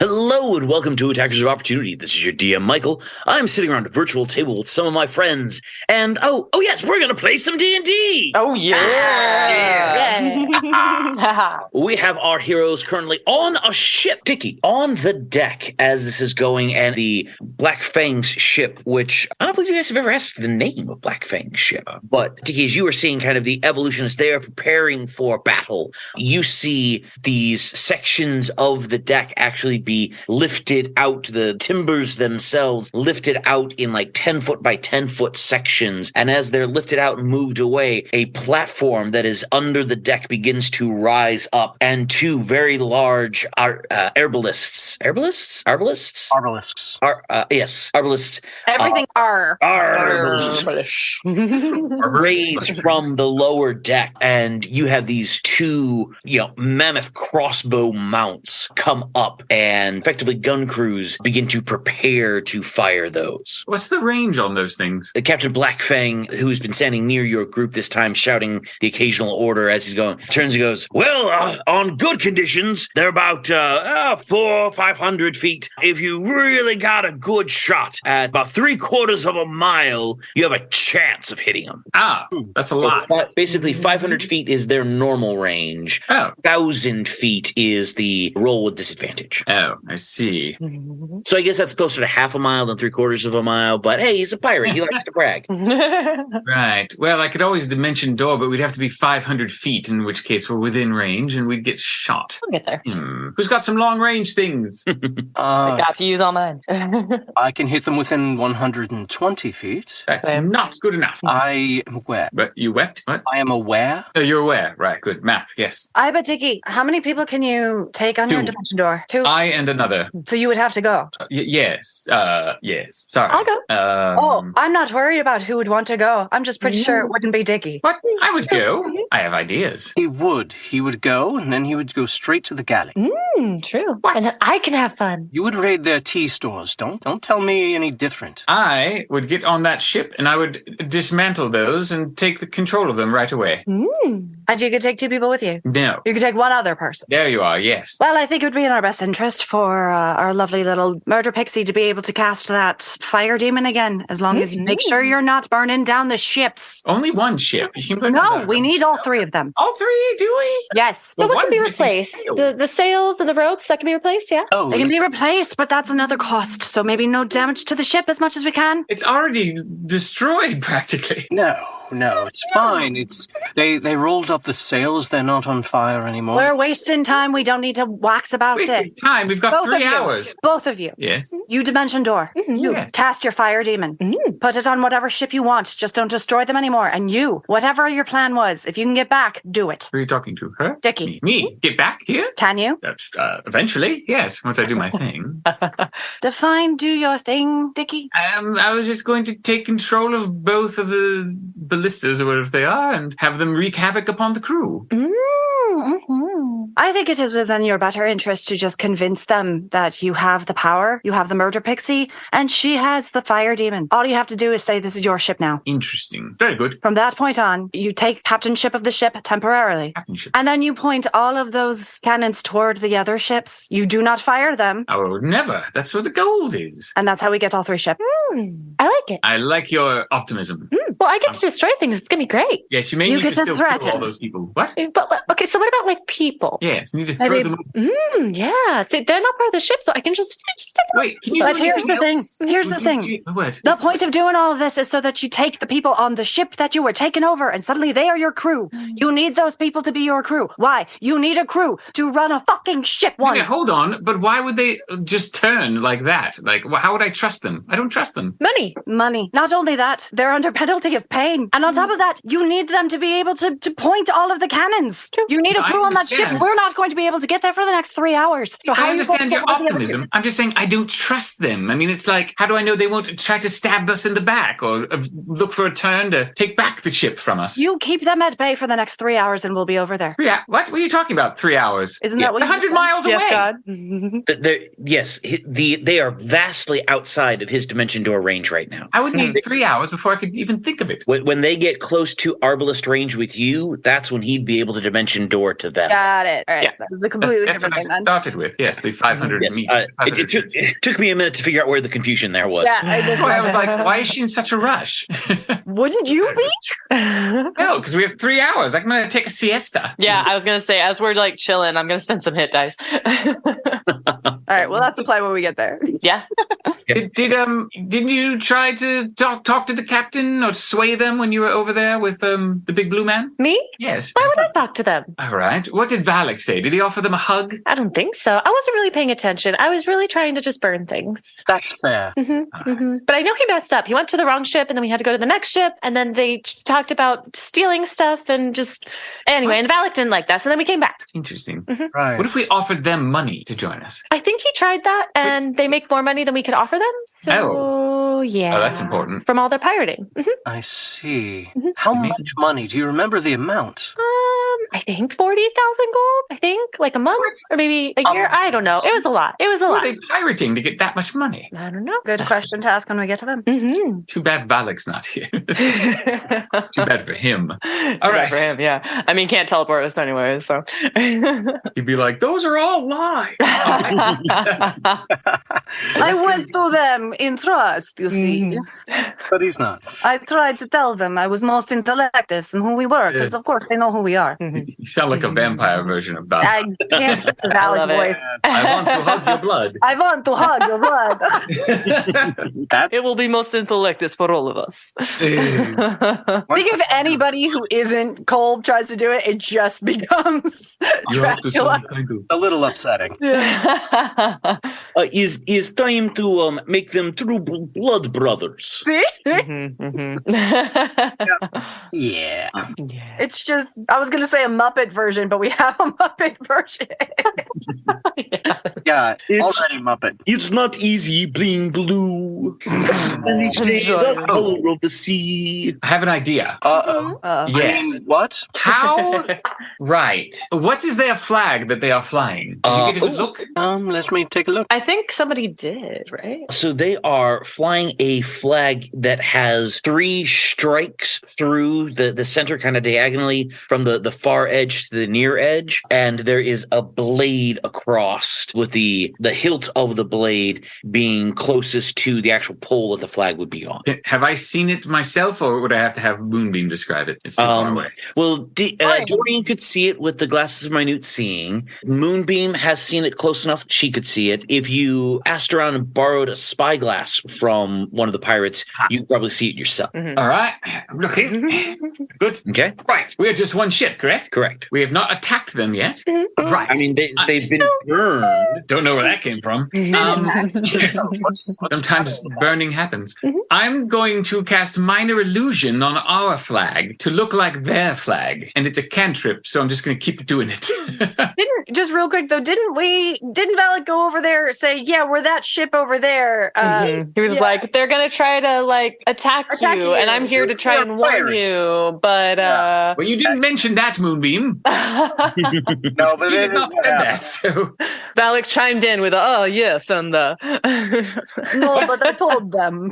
Hello and welcome to Attackers of Opportunity. This is your DM, Michael. I'm sitting around a virtual table with some of my friends, and oh yes, we're gonna play some D&D. Oh yeah! We have our heroes currently on a ship, Dickie, on the deck as this is going, and the Black Fang's ship, which I don't believe you guys have ever asked the name of Black Fang's ship. But Dickie, as you were seeing kind of the evolution as they are preparing for battle, you see these sections of the deck actually be lifted out, the timbers themselves lifted out in like 10 foot by 10 foot sections. And as they're lifted out and moved away, a platform that is under the deck begins to rise up, and two very large arbalists. Everything raised from the lower deck, and you have these two, mammoth crossbow mounts come up, and effectively gun crews begin to prepare to fire those. What's the range on those things? Captain Black Fang, who's been standing near your group this time, shouting the occasional order as he's going, turns and goes, well, on good conditions, they're about 400-500 feet. If you really got a good shot at about 3/4 of a mile, you have a chance of hitting them. That's a lot. Basically, 500 feet is their normal range. 1,000 feet is the roll with disadvantage. Oh, I see. So I guess that's closer to half a mile than 3/4 of a mile, but hey, he's a pirate. He likes to brag. Right. Well, I could always dimension door, but we'd have to be 500 feet, in which case we're within range and we'd get shot. We'll get there. Who's got some long range things? I got to use all mine. I can hit them within 120 feet. That's not good enough. I am aware. But you wept? What? I am aware. Oh, you're aware. Right, good. Math, yes. But Dickie, how many people can you take on your Two. dimension door? Two? I and another. So you would have to go. Yes. Yes. Sorry. I'll go. I'm not worried about who would want to go. I'm just pretty sure it wouldn't be Dickie. What? I would go. I have ideas. He would go, and then he would go straight to the galley. True. What? And then I can have fun. You would raid their tea stores. Don't tell me any different. I would get on that ship and I would dismantle those and take the control of them right away. And you could take two people with you. No. You could take one other person. There you are, yes. Well, I think it would be in our best interest for our lovely little murder pixie to be able to cast that fire demon again, as long as you make sure you're not burning down the ships. Only one ship. You can put No, another we one. need all three of them. All three, do we? Yes. So Well, what can be one is missing replaced? sails. The sails and the ropes, that can be replaced, yeah? Oh, They can be replaced, but that's another cost. So maybe no damage to the ship as much as we can. It's already destroyed, practically. No, it's fine. They rolled up the sails. They're not on fire anymore. We're wasting time. We don't need to wax about Wasting it. time. We've got Both 3 of you. hours. Both of you. Yes. You dimension door. You Yes. cast your fire demon. Put it on whatever ship you want. Just don't destroy them anymore. And you, whatever your plan was, if you can get back, do it. Who are you talking to? Her? Dickie. Me? Get back here? Can you? That's eventually, yes, once I do my thing. Define do your thing, Dickie. I was just going to take control of both of the ballistas or whatever they are and have them wreak havoc upon the crew. I think it is within your better interest to just convince them that you have the power, you have the murder pixie, and she has the fire demon. All you have to do is say, this is your ship now. Interesting. Very good. From that point on, you take captainship of the ship temporarily. Captainship. And then you point all of those cannons toward the other ships. You do not fire them. I would never. That's where the gold is. And that's how we get all three ships. I like it. I like your optimism. Well, I get to destroy things. It's going to be great. Yes, you may You need get to to still kill threaten. all those people. What? But okay, so what about like people? Yes, you need to throw Maybe- them. Yeah. See, they're not part of the ship, so I can just take them. Wait, can you But do here's the anything thing. else? Here's Would the you thing. do- What? The point of doing all of this is so that you take the people on the ship that you were taken over and suddenly they are your crew. You need those people to be your crew. Why? You need a crew to run a fucking ship one. Okay, hold on, but why would they just turn like that? Like, how would I trust them? I don't trust them. Money. Not only that, they're under penalty of pain. And on top of that, you need them to be able to point all of the cannons. You need a No, I crew on that ship. understand. We're not going to be able to get there for the next 3 hours. So how I are you going to understand get your one of the other optimism. two? I'm just saying I don't trust them. I mean, it's like, how do I know they won't try to stab us in the back or look for a turn to take back the ship from us? You keep them at bay for the next 3 hours and we'll be over there. Yeah, what are you talking about? 3 hours? Isn't that what you 100 said? miles away. Yes, God. Yes, they are vastly outside of his dimension door range right now. I would need 3 hours before I could even think of it. When they get close to arbalist range with you, that's when he'd be able to dimension door to them. Got it. right. Yeah. That was a completely That's what different I thing then. started with. Yes, the 500 Yes, meters. it took me a minute to figure out where the confusion there was. Yeah, I just That's why I was like, why is she in such a rush? wouldn't you be? No, because we have 3 hours. I'm going to take a siesta. Yeah, I was gonna say, as we're like chilling, I'm gonna spend some hit dice. All right, well, that's the plan when we get there. Yeah. Didn't you try to talk to the captain or sway them when you were over there with the big blue man? Me? Yes. Why would I talk to them? All right. What did Valak say? Did he offer them a hug? I don't think so. I wasn't really paying attention. I was really trying to just burn things. That's fair. But I know he messed up. He went to the wrong ship, and then we had to go to the next ship, and then they just talked about stealing stuff and just anyway. What? And Valak didn't like that, so then we came back. Interesting. Right. What if we offered them money to join us? I think he tried that, and they make more money than we could offer them. So yeah, Oh, that's important. from all their pirating. I see. How much money? Do you remember the amount? I think 40,000 gold. I think like a month or maybe a year. I don't know. It was a lot. It was a Who lot. are they pirating to get that much money? I don't know. Good question to ask when we get to them. Mm-hmm. Too bad Valak's not here. Too Too bad for him. All bad right. for him. Yeah. I mean, can't teleport us anyway. So. He'd be like, those are all lies. I went to them in trust, you see. But he's not. I tried to tell them I was most intellectus and who we were, because of course they know who we are. You sound like a vampire version of Valak. I can't get the valid love it. voice. I want to hug your blood. I want to hug your blood. That It will be most intellectus for all of us. I think if anybody who isn't Kolb tries to do it, it just becomes You have to Dracula. sound kind of- a little upsetting. Is time to make them true blood brothers. See? Yeah. Yeah. It's just, I was going to say a Muppet version, but we have a Muppet version. Yeah. It's- Already Muppet. It's not easy being blue. And each day the color of the sea. I have an idea. Uh-oh. Yes. I mean, what? How? Right. What is their flag that they are flying? Did you get a oh. look? Let me take a look. I think somebody did, right? So they are flying a flag that has 3 strikes through the center, kind of diagonally from the far edge to the near edge, and there is a blade across with the hilt of the blade being closest to the actual pole that the flag would be on. Have I seen it myself, or would I have to have Moonbeam describe it? It's too far away. Well, Dorian could see it with the glasses of minute seeing. Moonbeam has seen it close enough that she could see it. If you asked around and borrowed a spyglass from one of the pirates, you could probably see it yourself. All right. I'm looking. Good. Okay? Right. We are just one ship, correct? Correct. We have not attacked them yet. Right. I mean, they've been burned. Don't know where that came from. What's Sometimes burning happens. I'm going to cast Minor Illusion on our flag to look like their flag. And it's a cantrip, so I'm just going to keep doing it. Just real quick though, didn't Valak go over there say, yeah, we're that ship over there? He was yeah. like, they're gonna try to like attack you, and I'm here to try They're and warn pirates. you. But Well, you didn't mention that, Moonbeam. No, but You it did not is, say that. So Valak chimed in with, "Oh yes," and No, but I told them.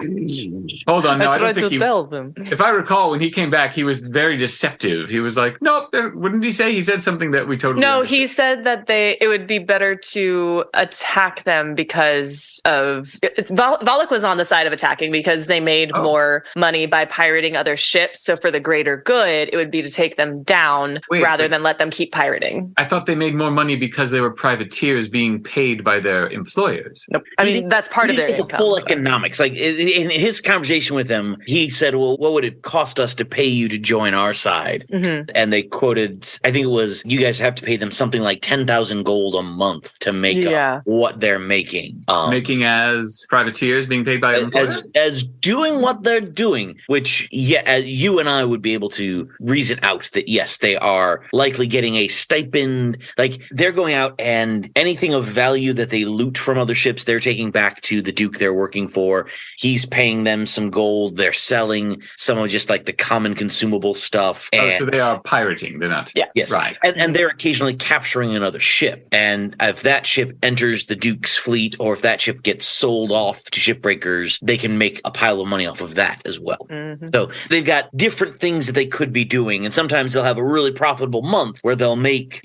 hold on. No, I I don't tried think to he. tell them. If I recall, when he came back, he was very deceptive. He was like, "Nope." Wouldn't he say? He said something that we totally. No, understood. he said that it would be better to attack them because of Valak was on the side of attacking because they made more money by pirating other ships. So for the greater good, it would be to take them down rather than let them keep pirating. I thought they made more money because they were privateers being paid by their employers. Nope. I mean, that's part of their the income. full economics. Like in his conversation with them, he said, "Well, what would it cost us to pay you to join our side?" Mhm. And they quoted, I think it was, you guys have to pay them something like 10,000 gold a month to make up what they're making. Making as privateers being paid by employers? As doing what they're doing, which you and I would be able to reason out that yes, they are likely getting a stipend. Like they're going out and anything anything of value that they loot from other ships, they're taking back to the Duke they're working for. He's paying them some gold. They're selling some of just like the common consumable stuff. So they are pirating. They're not. Yeah. Yes. Right. And they're occasionally capturing another ship. And if that ship enters the Duke's fleet, or if that ship gets sold off to shipbreakers, they can make a pile of money off of that as well. Mm-hmm. So they've got different things that they could be doing. And sometimes they'll have a really profitable month where they'll make,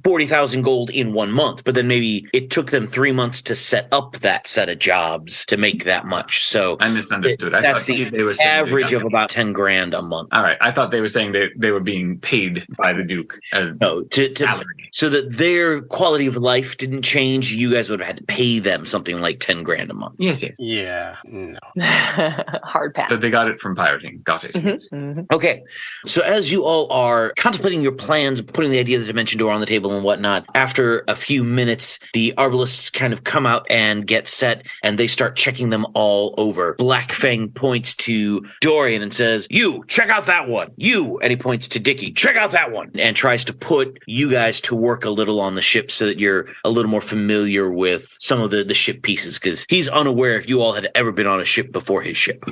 40,000 gold in 1 month. But then maybe it took them 3 months to set up that set of jobs to make that much. So I misunderstood. I that's thought the they were saying average of about 10 grand a month. All right. I thought they were saying they were being paid by the Duke. No, so that their quality of life didn't change. You guys would have had to pay them something like 10 grand a month. Yes. Yeah, no. Hard pass. But they got it from pirating. Got it. Mm-hmm. Mm-hmm. Okay, so as you all are contemplating your plans, putting the idea of the dimension door on the table and whatnot, after a few minutes, the arbalists kind of come out and get set, and they start checking them all over. Black Fang points to Dorian and says, "You, check out that one. You," and he points to Dickie, "Check out that one," and tries to put you guys to work a little on the ship so that you're a little more familiar with some of the ship pieces, because he's unaware if you all had ever been on a ship before his ship.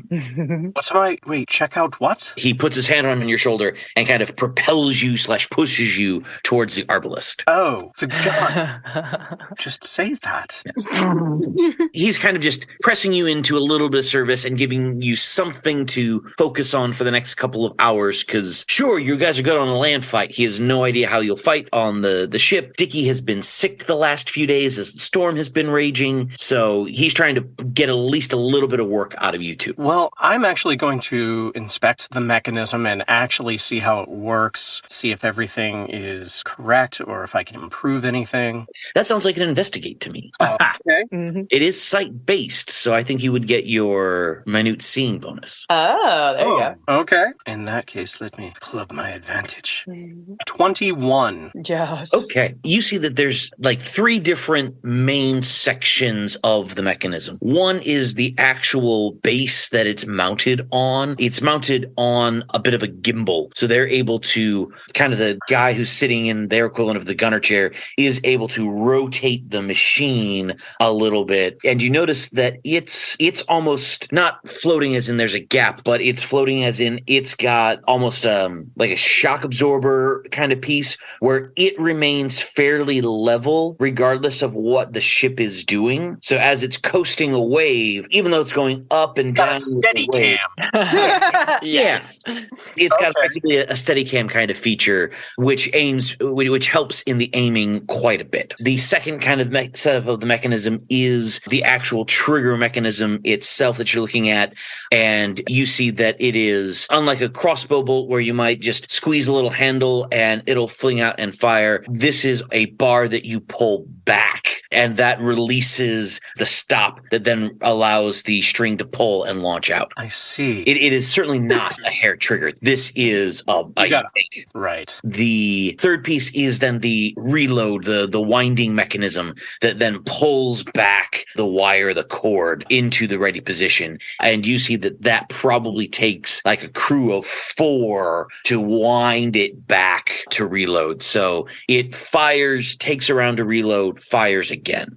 Wait, check out what? He puts his hand on your shoulder and kind of propels you / pushes you towards the arbalist. Oh, for God. Just say that. He's kind of just pressing you into a little bit of service and giving you something to focus on for the next couple of hours, because sure, you guys are good on a land fight. He has no idea how you'll fight on the ship. Dickie has been sick the last few days as the storm has been raging, so he's trying to get at least a little bit of work out of you two. Well, I'm actually going to inspect the mechanism and actually see how it works, see if everything is correct or if I can improve anything. That sounds like an investigate to me. Okay. Mm-hmm. It is site-based, so I think you would get your minute seeing bonus. Oh, there you go. Okay. In that case, let me club my advantage. 21. Just Okay. You see that there's like 3 different main sections of the mechanism. One is the actual base that it's mounted on. It's mounted on a bit of a gimbal. So they're able to, kind of the guy who's sitting in their equivalent of the gunner chair is able to rotate the machine a little bit. And you notice that it's almost not floating as in there's a gap, but it's floating as in it's got almost like a shock absorber kind of piece where it remains fairly level regardless of what the ship is doing. So as it's coasting a wave, even though it's going up and down, Got a steady with the wave, cam. yes. it's got effectively a Steadicam kind of feature, which helps in the aiming quite a bit. The second kind of setup of the mechanism is the actual trigger mechanism itself that you're looking at, and you see that it is, unlike a crossbow bolt where you might just squeeze a little handle and it'll fling out and fire, this is a bar that you pull back, and that releases the stop that then allows the string to pull and launch out. I see. It is certainly not a hair trigger. This is a yank. Right. The third piece is then the reload, the winding mechanism that then pulls back the wire, the cord into the ready position. And you see that probably takes like a crew of 4 to wind it back to reload. So it fires, takes around to reload, fires again.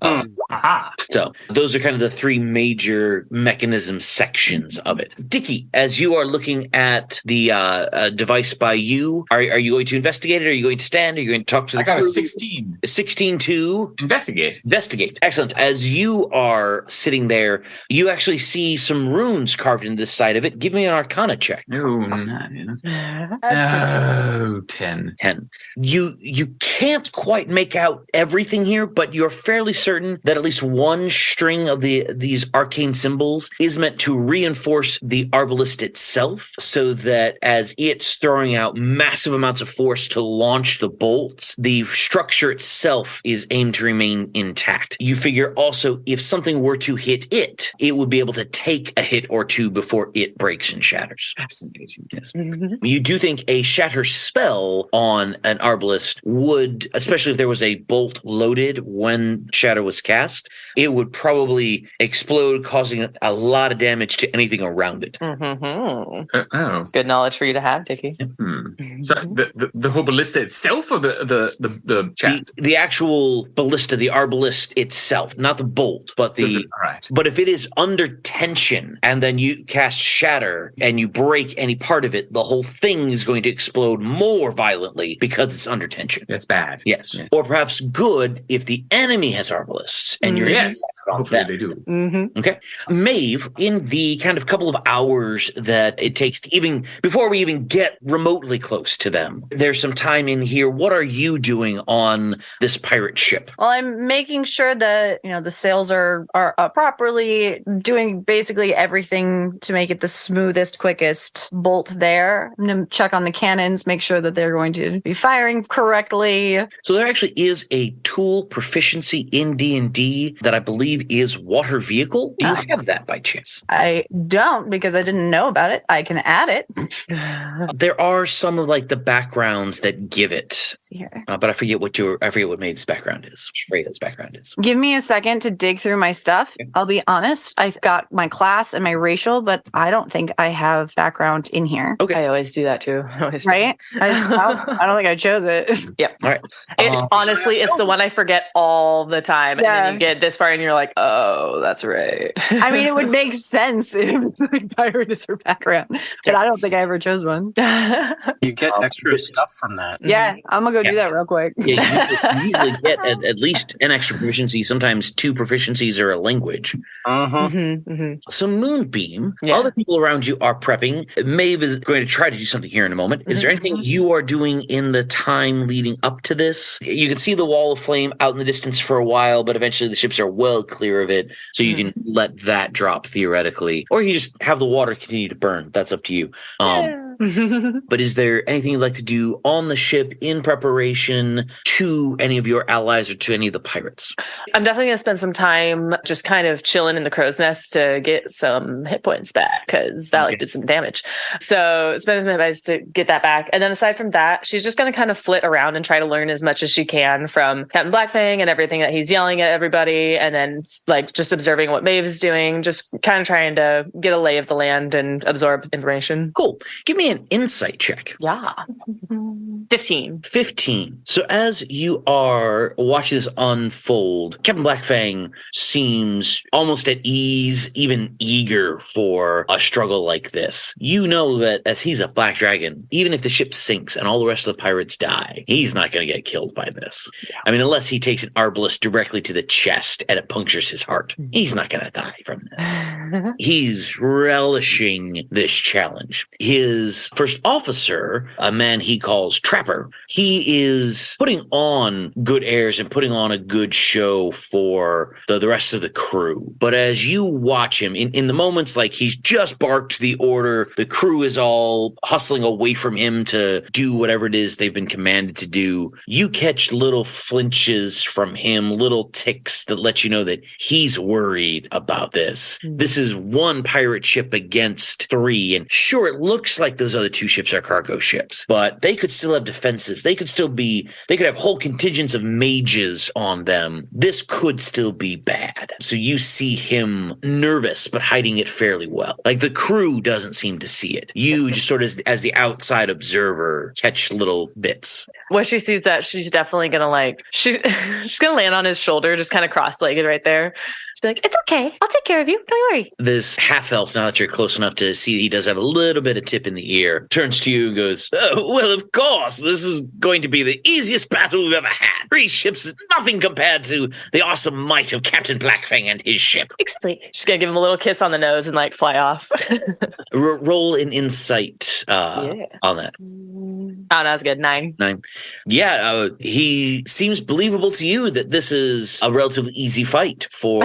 Aha. So those are kind of the 3 major mechanism sections of it. Dickie, as you are looking at the device by you, are you going to investigate it? Are you going to stand? Are you going to talk to the I got crew? a 16. 16 to Investigate. investigate. Excellent. As you are sitting there, you actually see some runes carved into the side of it. Give me an Arcana check. No, 9. Oh, 10. 10. You can't quite make out everything here, but you're fairly certain that at least one string of these arcane symbols is meant to reinforce the arbalist itself, so that as it's throwing out massive amounts of force to launch the bolts, the structure itself is aimed to remain intact. You figure also if something were to hit it, it would be able to take a hit or 2 before it breaks and shatters. Fascinating. Yes. You do think a shatter spell on an arbalist would, especially if there was a bolt loaded did when Shatter was cast, it would probably explode, causing a lot of damage to anything around it. Oh. Good knowledge for you to have, Dickie. So the whole ballista itself, or the shaft? The actual ballista, the arbalist itself, not the bolt, but All right. But if it is under tension and then you cast Shatter and you break any part of it, the whole thing is going to explode more violently because it's under tension. That's bad. Yes. Yeah. Or perhaps good if the enemy has arbalists and you're Yes. on Hopefully them. they do. Mm-hmm. Okay. Maeve, in the kind of couple of hours that it takes to even, before we even get remotely close to them, there's some time in here. What are you doing on this pirate ship? Well, I'm making sure that, the sails are properly, doing basically everything to make it the smoothest, quickest bolt there. I'm going to check on the cannons, make sure that they're going to be firing correctly. So there actually is a tool proficiency in D&D that I believe is water vehicle. Do you have that by chance? I don't, because I didn't know about it. I can add it. There are some of like the backgrounds that give it, See here. but I forget what Maeve's background is. Freya's background is. Give me a second to dig through my stuff. Okay. I'll be honest. I've got my class and my racial, but I don't think I have background in here. Okay. I always do that too. I always Right? I don't think I chose it. All right. Honestly, it's the one I forget all the time. Yeah. And then you get this far and you're like, oh, that's right. I mean, it would make sense if the pirate is her background, but I don't think I ever chose one. You get extra stuff from that. Yeah, I'm gonna go do that real quick. Yeah, you usually get at least an extra proficiency, sometimes 2 proficiencies or a language. So Moonbeam, other people around you are prepping. Maeve is going to try to do something here in a moment. Is there anything you are doing in the time leading up to this? You can see the wall of flame out in the distance for a while, but eventually the ships are well clear of it, so you can let that drop theoretically. Or you just have the water continue to burn. That's up to you. But is there anything you'd like to do on the ship in preparation to any of your allies or to any of the pirates? I'm definitely going to spend some time just kind of chilling in the crow's nest to get some hit points back, because Valley did some damage. So spending some advice to get that back. And then aside from that, she's just going to kind of flit around and try to learn as much as she can from Captain Blackfang and everything that he's yelling at everybody. And then like just observing what Maeve is doing, just kind of trying to get a lay of the land and absorb information. Cool. Give me an insight check. Yeah. 15. 15. So as you are watching this unfold, Captain Blackfang seems almost at ease, even eager for a struggle like this. You know that as he's a black dragon, even if the ship sinks and all the rest of the pirates die, he's not going to get killed by this. Yeah. I mean, unless he takes an arbalist directly to the chest and it punctures his heart, he's not going to die from this. He's relishing this challenge. His first officer, a man he calls Trapper, he is putting on good airs and putting on a good show for the rest of the crew. But as you watch him, in the moments like he's just barked the order, the crew is all hustling away from him to do whatever it is they've been commanded to do, you catch little flinches from him, little ticks that let you know that he's worried about this. This is one pirate ship against 3, and sure, it looks like those other 2 ships are cargo ships, but they could still have defenses. They could have whole contingents of mages on them. This could still be bad. So you see him nervous, but hiding it fairly well. Like the crew doesn't seem to see it. You just sort of, as the outside observer, catch little bits. When she sees that, she's definitely gonna she's gonna land on his shoulder, just kind of cross-legged right there. She'll be like, "It's okay, I'll take care of you. Don't worry." This half elf, now that you're close enough to see he does have a little bit of tip in the ear, turns to you and goes, "Oh, well, of course, this is going to be the easiest battle we've ever had. 3 ships is nothing compared to the awesome might of Captain Blackfang and his ship." Exactly. She's gonna give him a little kiss on the nose and fly off. Roll an insight on that. Oh, that was good. 9. Yeah, he seems believable to you that this is a relatively easy fight for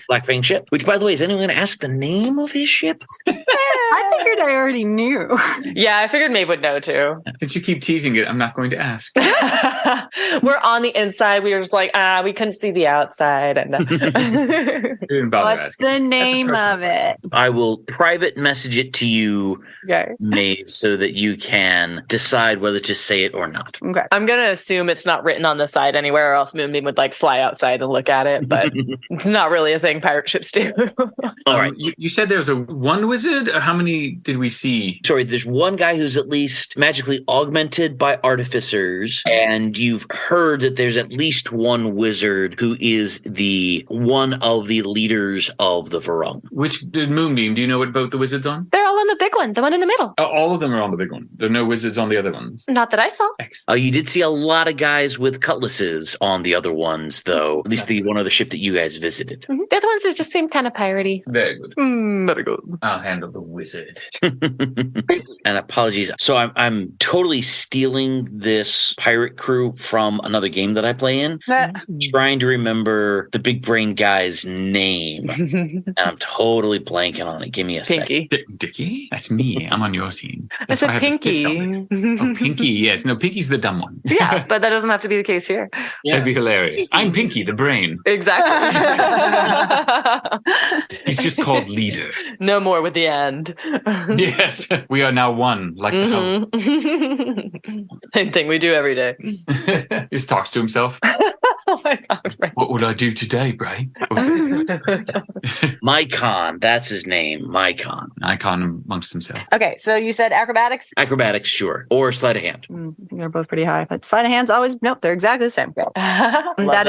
Blackfang ship. Which, by the way, is anyone going to ask the name of his ship? I figured figured I already knew. Yeah, I figured Maeve would know too. Since you keep teasing it, I'm not going to ask. We're on the inside. We were just like, we couldn't see the outside. And Didn't bother What's asking. the name personal of it? I will private message it to you, Okay. Maeve, so that you can decide whether to say it or not. Okay. I'm going to assume it's not written on the side anywhere, or else Moonbeam would like fly outside and look at it. But it's not really a thing pirate ships do. All right. You said there was one wizard? How many did we see? Sorry, there's one guy who's at least magically augmented by artificers, and you've heard that there's at least one wizard who is the one of the leaders of the Varung. Which Moonbeam? Do you know what boat the wizard's on? They're all on the big one, the one in the middle. All of them are on the big one. There are no wizards on the other ones. Not that I saw. Excellent. You did see a lot of guys with cutlasses on the other ones, though. At least the one other ship that you guys visited. Mm-hmm. They're the ones that just seem kind of piratey. Very good. Very good. I'll handle the wizard. And apologies. So I'm totally stealing this pirate crew from another game that I play in. Trying to remember the big brain guy's name. And I'm totally blanking on it. Give me a Pinky. Dickie? That's me. I'm on your team. It's That's why a I have this Pinky. helmet. Oh, Pinky. Yes. No, Pinky's the dumb one. Yeah, but that doesn't have to be the case here. That'd be hilarious. I'm Pinky, the brain. Exactly. He's just called leader. No more with the end. Yes. We are now one, like the helmet. Same thing we do every day. He just talks to himself. Oh my God. Right. What would I do today, Bray? Mycon. That's his name. Mycon. Icon amongst himself. Okay, so you said acrobatics? Acrobatics, sure. Or sleight of hand. They're both pretty high, but sleight of hand's always, nope, they're exactly the same. That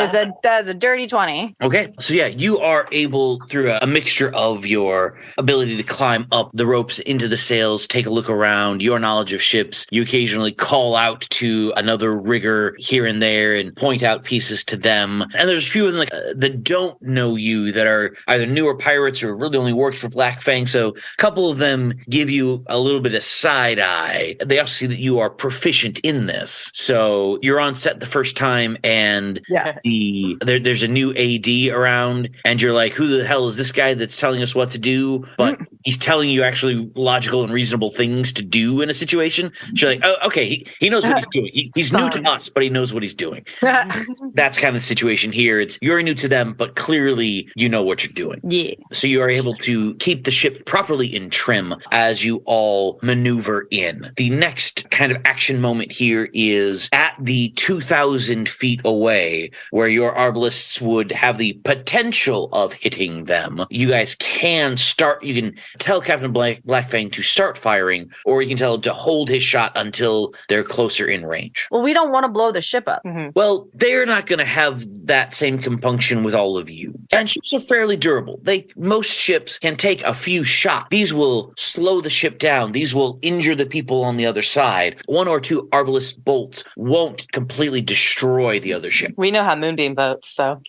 is a dirty 20. Okay. So yeah, you are able, through a mixture of your ability to climb up the ropes into the sails, take a look around, your knowledge of ships, you occasionally call out to another rigger here and there and point out pieces to them. And there's a few of them that don't know you, that are either newer pirates or really only worked for Black Fang. So a couple of them give you a little bit of side eye. They also see that you are proficient in this. So you're on set the first time, and there's a new AD around, and you're like, who the hell is this guy that's telling us what to do? But he's telling you actually logical and reasonable things to do in a situation. So you're like, oh, okay, he knows what he's doing. He's new to us, but he knows what he's doing. That's kind of the situation here. It's you're new to them, but clearly you know what you're doing. Yeah. So you are able to keep the ship properly in trim as you all maneuver in. The next kind of action moment here is at the 2,000 feet away, where your arbalists would have the potential of hitting them. You guys can start, you can tell Captain Blackfang to start firing, or you can tell him to hold his shot until they're closer in range. Well, we don't want to blow the ship up. Mm-hmm. Well, they're not going to have that same compunction with all of you. And ships are fairly durable. Most ships can take a few shots. These will slow the ship down. These will injure the people on the other side. One or two arbalist bolts won't completely destroy the other ship. We know how Moonbeam votes, so.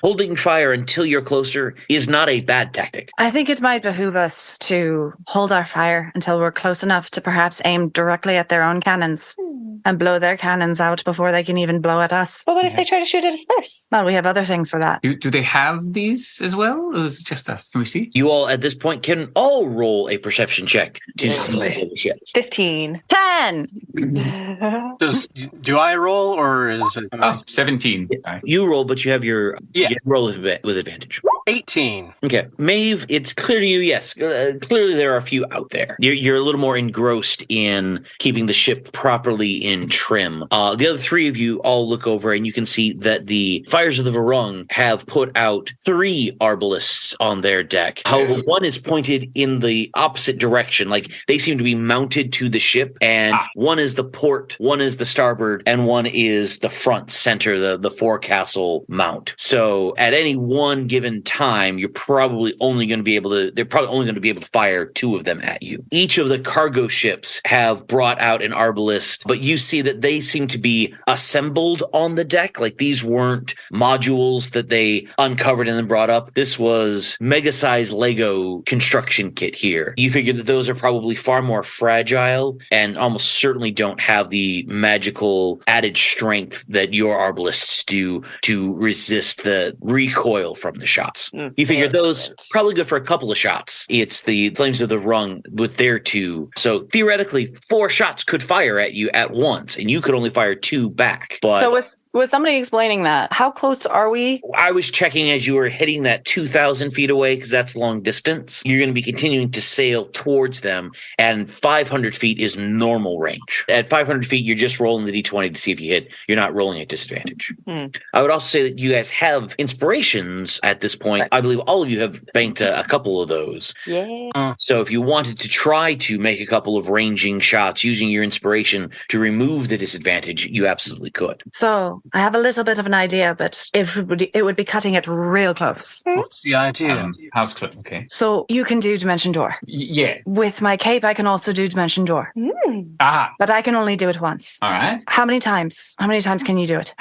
Holding fire until you're closer is not a bad tactic. I think it might behoove us to hold our fire until we're close enough to perhaps aim directly at their own cannons and blow their cannons out before they can even blow at us. But what if they try to shoot at us first? Well, we have other things for that. Do they have these as well, or is it just us? Can we see? You all at this point can all roll a perception check to see the ship. 15. 10! Do I roll, or is it? 17. You roll, but you have your roll with advantage. 18. Okay. Maeve, it's clear to you, yes. Clearly there are a few out there. You're a little more engrossed in keeping the ship properly in trim. The other three of you all look over, and you can see that the Fires of the Varung have put out 3 arbalists on their deck. However, one is pointed in the opposite direction. Like, they seem to be mounted to the ship, and one is the port, one is the starboard, and one is the front center, the forecastle mount. So at any one given time, they're probably only going to be able to fire 2 of them at you. Each of the cargo ships have brought out an arbalist, but you see that they seem to be assembled on the deck. Like, these weren't modules that they uncovered and then brought up. This was mega-sized Lego construction kit here. You figure that those are probably far more fragile and almost certainly don't have the magical added strength that your arbalists do to resist the recoil from the shots. shots. You figure those probably good for a couple of shots. It's the Flames of the Rung with their 2. So theoretically, 4 shots could fire at you at once, and you could only fire 2 back. But so with somebody explaining that, how close are we? I was checking as you were hitting that 2,000 feet away, because that's long distance. You're going to be continuing to sail towards them, and 500 feet is normal range. At 500 feet, you're just rolling the d20 to see if you hit. You're not rolling at disadvantage. I would also say that you guys have inspirations at this point. I believe all of you have banked a couple of those. Yeah. So if you wanted to try to make a couple of ranging shots using your inspiration to remove the disadvantage, you absolutely could. So I have a little bit of an idea, but it would be cutting it real close. What's the idea? House clip, okay. So you can do Dimension Door. Yeah. With my cape, I can also do Dimension Door. Ah, But I can only do it once. all right. How many times? How many times can you do it?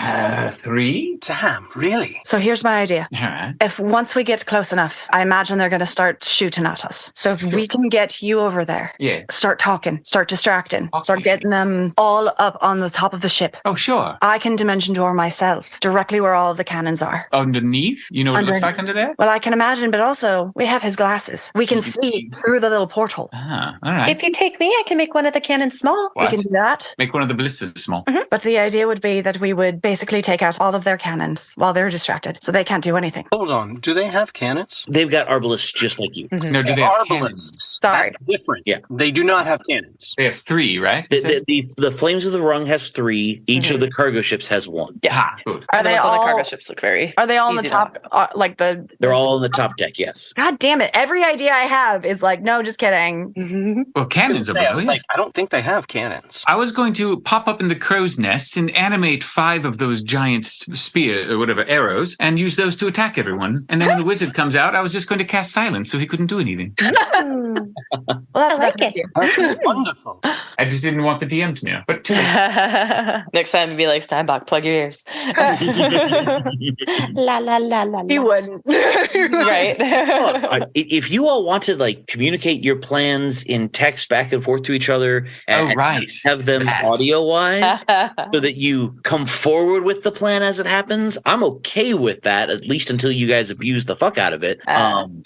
3? Damn, really? So here's my idea. All right. If once we get close enough, I imagine they're going to start shooting at us. So if we can get you over there, Yeah. start talking, start distracting, start Okay. getting them all up on the top of the ship. Oh, sure. I can Dimension Door myself, directly where all the cannons are. Underneath? You know what it looks like under there? Well, I can imagine, but also we have his glasses. We can You can see see. through the little portal. Ah, all right. If you take me, I can make one of the cannons small. What? We can do that. Make one of the ballistas small. But the idea would be that we would basically take out all of their cannons while they're distracted, so they can't do anything. Hold on. Do they have cannons? They've got arbalists just like you. No, do they have cannons? Arbalists. Sorry. That's different. Yeah. They do not have cannons. They have 3, right? It says? The Flames of the Rung has 3. Each of the cargo ships has 1. Ah, good. Are The they ones on the all? cargo ships look very. Are they all on the easy to top? Like the? They're all on the top deck, yes. God damn it! Every idea I have is like, no, just kidding. Well, cannons are I was brilliant. like, I don't think they have cannons. I was going to pop up in the crow's nests and animate 5 of those giant spear or whatever arrows and use those to attack everyone. And then when the wizard comes out, I was just going to cast silence so he couldn't do anything. Well, that's I like not it. That's wonderful. I just didn't want the DM to know. But too late. Next time, it'd be like Steinbach, plug your ears. La la la la. He wouldn't. Right. If you all want to like communicate your plans in text back and forth to each other and, Oh, right. and have them That. audio wise so that you come forward with the plan as it happens, I'm okay with that, at least until you guys abuse the fuck out of it.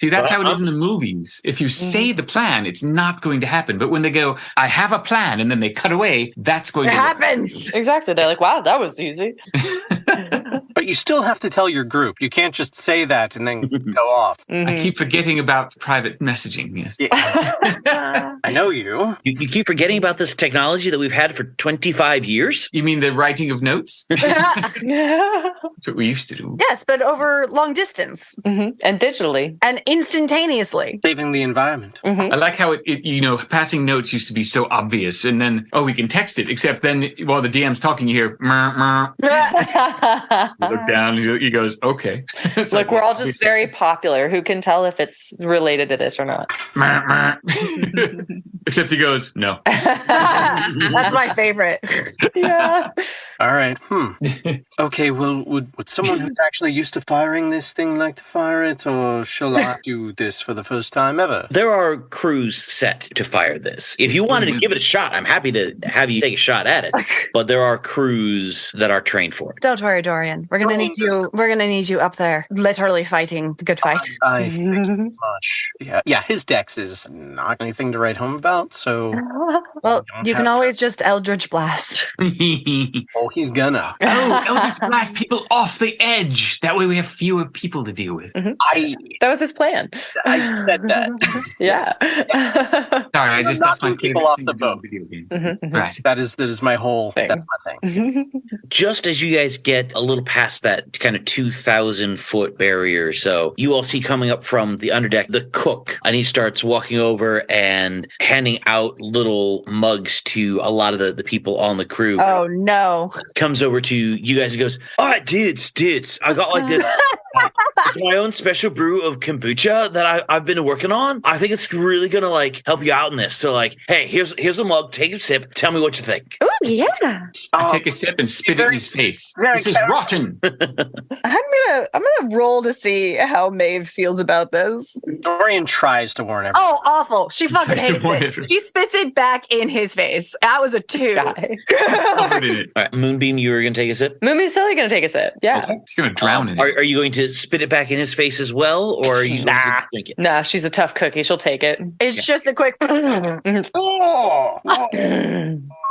See, that's but how it is in the movies. If you say the plan, it's not going to happen. But when they go, I have a plan, and then they cut away, that's going It to work. happens. Exactly. They're like, wow, that was easy. But you still have to tell your group. You can't just say that and then go off. I keep forgetting about private messaging. Yes. Yeah. I know you. You keep forgetting about this technology that we've had for 25 years? You mean the writing of notes? That's what we used to do. Yes, but over long distance And digitally. and instantaneously. Saving the environment. I like how passing notes used to be so obvious, and then we can text it. Except then, while the DM's talking, you hear, "Mer, mer." You look down, and he goes, "Okay." It's Like, we're all just obviously, very popular. Who can tell if it's related to this or not? "Mer, mer." Except he goes, "No." That's my favorite. Yeah. All right. Okay, well, would someone who's actually used to firing this thing like to fire it, or shall I do this for the first time ever? There are crews set to fire this. If you wanted to give it a shot, I'm happy to have you take a shot at it. But there are crews that are trained for it. Don't worry, Dorian. We're gonna need you. We're gonna need you up there, literally fighting the good fight. I think much. Yeah, his dex is not anything to write home about, so Well, don't you can have- always just Eldritch Blast. oh, he's gonna. Eldritch blast people off the edge. That way we have fewer people to deal with. I That was his plan. said that. Yeah. Sorry, I just that's my knocking people favorite off thing the to do in boat. video games. Mhm. Right. That is my whole. Thing. That's my thing. Just as you guys get a little past that kind of 2,000-foot barrier or so, you all see coming up from the underdeck the cook, and he starts walking over and handing out little mugs to a lot of the people on the crew. Oh no! Comes over to you guys and goes, "All right, dudes, I got like this. It's my own special brew of kombucha that I've been working on. I think it's really gonna like help you out in this. So like, hey, here's a mug. Take a sip. Tell me what you think." yeah. I take a sip and spit it in his face. very This is rotten. I'm gonna roll to see how Maeve feels about this. Dorian tries to warn everyone. Oh, awful! She fucking Tries to hates warn it. everyone. She spits it back in his face. That was a 2. Covered in it. All right, Moonbeam, you were going to take a sip? Moonbeam's totally gonna take a sip. Yeah. Okay. He's going to drown in it. Are you going to spit it back in his face as well, or are you going Nah. to drink it? Nah, she's a tough cookie. She'll take it. It's just a quick. Oh.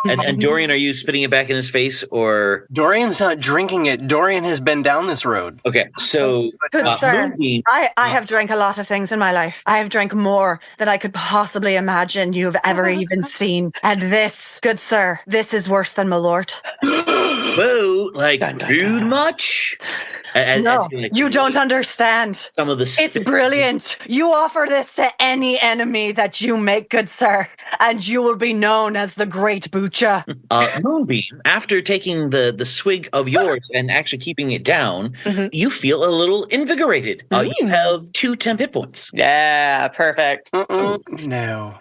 And Dorian, are you spitting it back in his face, or? Dorian's not drinking it. Dorian has been down this road. Okay, so Good sir. Moonbeam, I have drank a lot of things in my life. I have drank more than I could possibly imagine you have ever even seen. And this, good sir, this is worse than Malort. whoa, like Dun, dun, rude dun. much? And No, as he, like, you don't understand. Some of the It's brilliant. You offer this to any enemy that you make, good sir, and you will be known as the Great Bucha. Moonbeam, after taking the swig of yours and actually keeping it down, Mhm. you feel a little invigorated. You Mm. have 2 temp hit points. Yeah, perfect. No.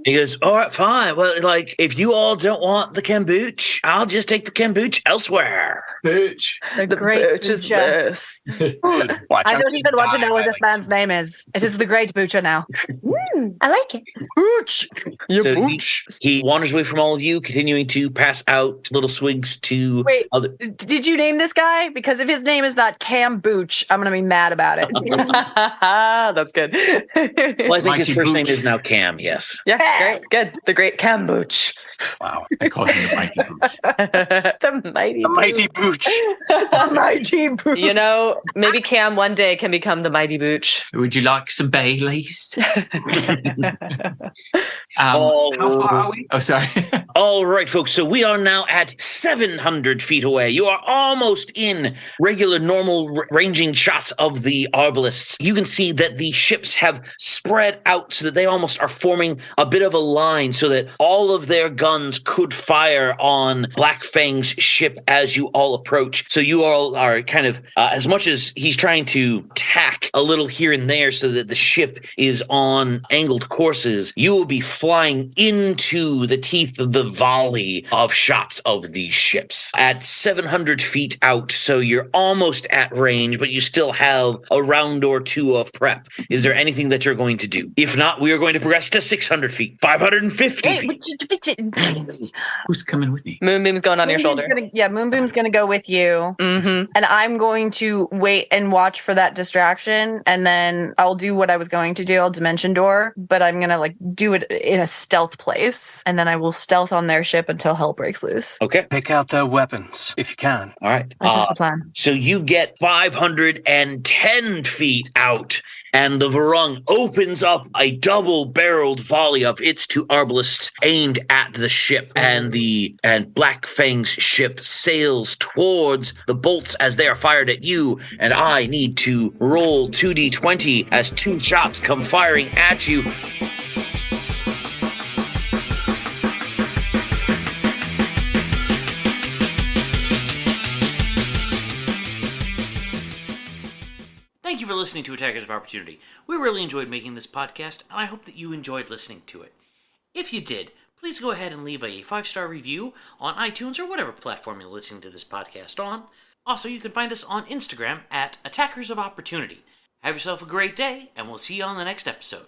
He goes, all right, fine. Well, like, if you all don't want the kombucha, I'll just take the kombucha elsewhere. Bitch. The Great Bitch is Bucha. best. Watch I out. don't even want to know what I this like man's name is. It is the Great Bucha now. I like it. Booch! So he wanders away from all of you, continuing to pass out little swigs to Wait. other. Did you name this guy? Because if his name is not Cam Booch, I'm going to be mad about it. That's good. Well, I think his Mighty first name Booch. is now Cam, yes. Yeah, great. Good. The great Kombuch. Wow. I call him the mighty booch. The mighty. The mighty Booch. Mighty Booch. You know, maybe Cam one day can become the mighty Booch. Would you like some Baileys? Oh. How far are we? Oh, sorry. All right, folks. So we are now at 700 feet away. You are almost in regular, normal ranging shots of the arbalists. You can see that the ships have spread out so that they almost are forming a bit of a line so that all of their guns could fire on Black Fang's ship as you all approach. So you all are kind of, as much as he's trying to tack a little here and there so that the ship is on angled courses, you will be flying into the teeth of the volley of shots of these ships at 700 feet out. So you're almost at range, but you still have a round or 2 of prep. Is there anything that you're going to do? If not, we are going to progress to 600 feet, 550 feet. Who's coming with me? Moonbeam's going on your shoulder. Moonbeam's going to go with you. Mm-hmm. And I'm going to wait and watch for that distraction. And then I'll do what I was going to do. I'll dimension door, but I'm going to do it in a stealth place. And then I will stealth on their ship until hell breaks loose. Okay. Pick out the weapons if you can. All right. That's just the plan. So you get 510 feet out, and the Varung opens up a double-barreled volley of its 2 arbalists aimed at the ship, and Black Fang's ship sails towards the bolts as they are fired at you, and I need to roll 2d20 as 2 shots come firing at you. Thank you for listening to Attackers of Opportunity. We really enjoyed making this podcast, and I hope that you enjoyed listening to it. If you did, please go ahead and leave a 5-star review on iTunes or whatever platform you're listening to this podcast on. Also, you can find us on Instagram at Attackers of Opportunity. Have yourself a great day, and we'll see you on the next episode.